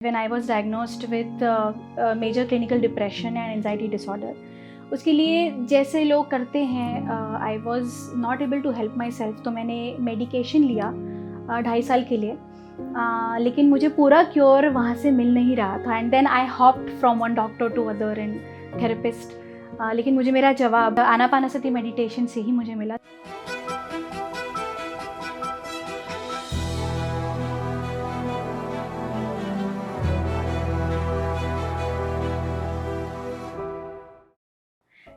When I was diagnosed with major clinical depression and anxiety disorder, उसके लिए जैसे लोग करते हैं, I was not able to help myself, तो मैंने मेडिकेशन लिया 2.5 साल के लिए, लेकिन मुझे पूरा क्योर वहाँ से मिल नहीं रहा था. And then I hopped from one doctor to other and therapist, लेकिन मुझे मेरा जवाब आनापानसती मेडिटेशन से ही मुझे मिला.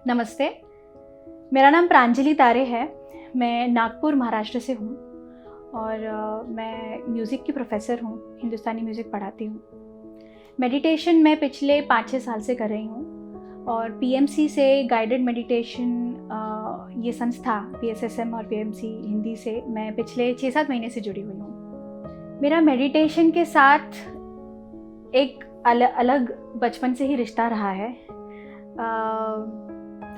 नमस्ते, मेरा नाम प्रांजलि तारे है. मैं नागपुर महाराष्ट्र से हूँ और मैं म्यूज़िक की प्रोफेसर हूँ. हिंदुस्तानी म्यूज़िक पढ़ाती हूँ. मेडिटेशन मैं पिछले 5-6 साल से कर रही हूँ और पीएमसी से गाइडेड मेडिटेशन ये संस्था PSSM और PMC हिंदी से मैं पिछले 6-7 महीने से जुड़ी हुई हूँ. मेरा मेडिटेशन के साथ एक अलग बचपन से ही रिश्ता रहा है.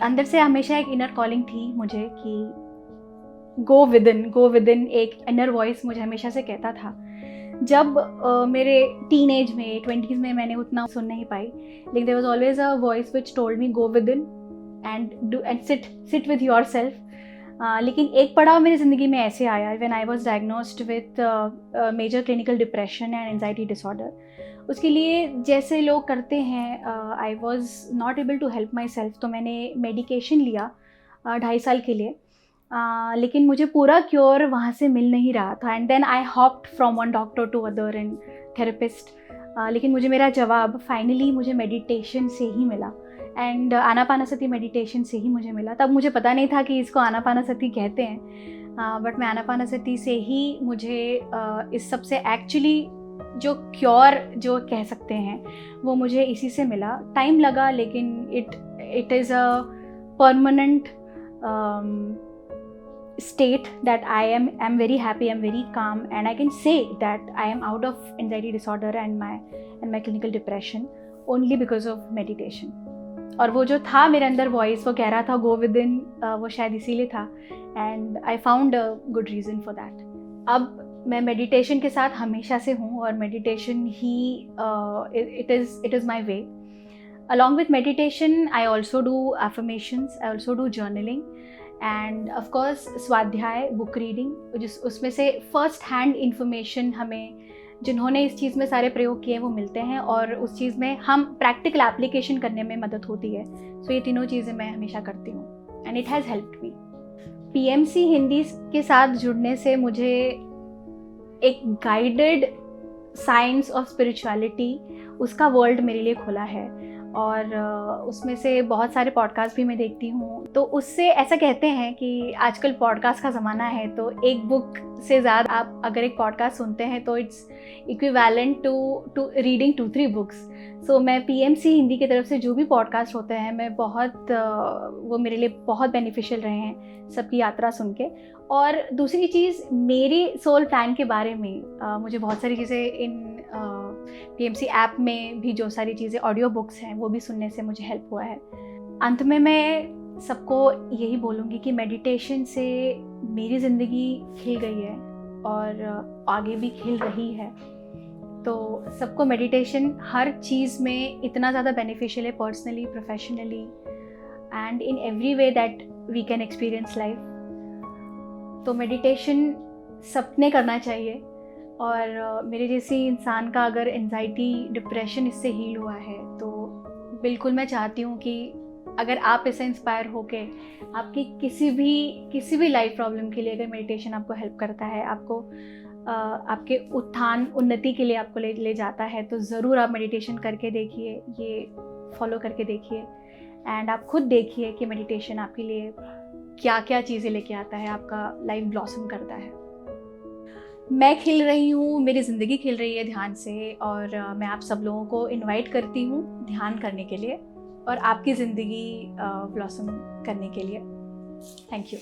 अंदर से हमेशा एक इनर कॉलिंग थी मुझे कि गो विद इन. एक इनर वॉइस मुझे हमेशा से कहता था. जब मेरे टीन एज में 20s में मैंने उतना सुन नहीं पाई, लेकिन there was always a voice which told me go within and sit with yourself. लेकिन एक पड़ाव मेरी ज़िंदगी में ऐसे आया when I was diagnosed with major clinical depression and anxiety disorder. उसके लिए जैसे लोग करते हैं, I was not able to help myself, तो मैंने मेडिकेशन लिया 2.5 साल के लिए, लेकिन मुझे पूरा क्योर वहाँ से मिल नहीं रहा था. And then I hopped from one doctor to other and therapist, लेकिन मुझे मेरा जवाब फाइनली मुझे मेडिटेशन से ही मिला एंड आनापानसती मेडिटेशन से ही मुझे मिला. तब मुझे पता नहीं था कि इसको आनापानसती कहते हैं, बट मैं आनापानसती से ही मुझे इस सबसे एक्चुअली जो क्योर जो कह सकते हैं वो मुझे इसी से मिला. टाइम लगा, लेकिन it is a permanent state that I'm very happy, I'm very calm, and I can say that I am out of anxiety disorder and my clinical depression only because of meditation. और वो जो था मेरे अंदर voice, वो कह रहा था गो विद इन, वो शायद इसीलिए था. And I found a good reason for that. अब मैं मेडिटेशन के साथ हमेशा से हूँ और meditation he it is my way. Along with meditation, I also do affirmations, I also do journaling, and of course स्वाध्याय, बुक रीडिंग, जिस उसमें से फर्स्ट हैंड इंफॉर्मेशन हमें जिन्होंने इस चीज़ में सारे प्रयोग किए वो मिलते हैं और उस चीज़ में हम प्रैक्टिकल एप्लीकेशन करने में मदद होती है. सो ये तीनों चीज़ें मैं हमेशा करती हूँ and it has helped me. PMC Hindi के साथ जुड़ने से मुझे एक गाइडेड साइंस ऑफ स्पिरिचुअलिटी, उसका वर्ल्ड मेरे लिए खुला है और उसमें से बहुत सारे पॉडकास्ट भी मैं देखती हूँ. तो उससे ऐसा कहते हैं कि आजकल पॉडकास्ट का ज़माना है, तो एक बुक से ज़्यादा आप अगर एक पॉडकास्ट सुनते हैं तो it's equivalent to reading 2-3 books. So मैं PMC हिंदी की तरफ से जो भी पॉडकास्ट होते हैं, मैं वो मेरे लिए बहुत बेनिफिशियल रहे हैं सबकी यात्रा सुन के. और दूसरी चीज़, मेरी सोल प्लान के बारे में मुझे बहुत सारी चीज़ें इन PMC ऐप में भी जो सारी चीज़ें ऑडियो बुक्स हैं वो भी सुनने से मुझे हेल्प हुआ है. अंत में मैं सबको यही बोलूँगी कि मेडिटेशन से मेरी ज़िंदगी खिल गई है और आगे भी खिल रही है. तो सबको मेडिटेशन हर चीज़ में इतना ज़्यादा बेनिफिशियल है, personally, professionally and in every way that we can experience life. तो मेडिटेशन सबने करना चाहिए और मेरे जैसी इंसान का अगर एंजाइटी डिप्रेशन इससे हील हुआ है तो बिल्कुल मैं चाहती हूँ कि अगर आप इससे इंस्पायर होके आपकी किसी भी लाइफ प्रॉब्लम के लिए अगर मेडिटेशन आपको हेल्प करता है, आपको आपके उत्थान उन्नति के लिए आपको ले जाता है, तो ज़रूर आप मेडिटेशन करके देखिए, ये फॉलो करके देखिए एंड आप खुद देखिए कि मेडिटेशन आपके लिए क्या क्या चीज़ें लेके आता है, आपका लाइफ ब्लॉसम करता है. मैं खिल रही हूँ, मेरी ज़िंदगी खिल रही है ध्यान से और मैं आप सब लोगों को इनवाइट करती हूँ ध्यान करने के लिए और आपकी ज़िंदगी ब्लॉसम करने के लिए. Thank you.